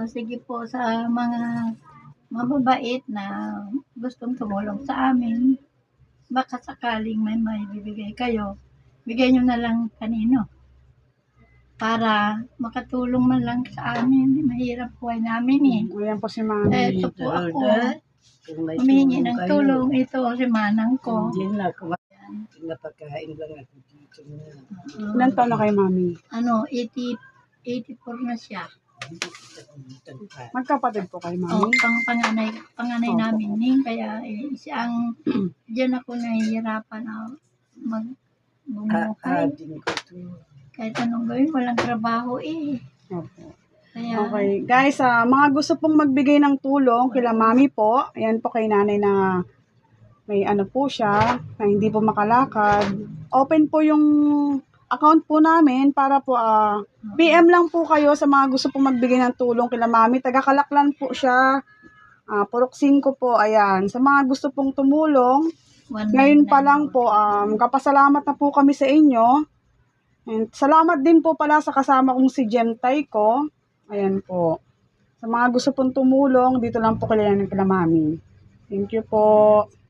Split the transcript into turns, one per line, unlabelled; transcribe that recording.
Sige po sa mga mababait na gustong tumulong sa amin, baka sakaling may maibibigay kayo, bigay niyo na lang kanino, para makatulong man lang sa amin. Mahirap buhay namin eh.
Ayan po si Mami.
Ito po ako, humihingi ng tulong. Ito si manang ko.
Hindi na, napagkain lang ako dito na.
Ilan taon na kay Mami?
84 na siya.
Magkapatid po kay Mami?
Panganay
Opo.
namin ning kaya siyang diyan ako nahihirapan na bumuhay.
Ading ko to.
Kahit anong gawin, walang trabaho eh.
Opo.
Kaya,
Okay. Guys, mga gusto pong magbigay ng tulong kila Mami po. Ayan po kay nanay na may ano po siya, na hindi po makalakad. Open po yung account po namin para po PM lang po kayo sa mga gusto pong magbigay ng tulong kila Mami. Taga-Kalaklan po siya. Purok 5 po. Ayan. Sa mga gusto pong tumulong, ngayon pa lang po, kapasalamat na po kami sa inyo. And salamat din po pala sa kasama kong si Jemtay ko. Ayan po. Sa mga gusto pong tumulong, dito lang po kila Mami. Thank you po.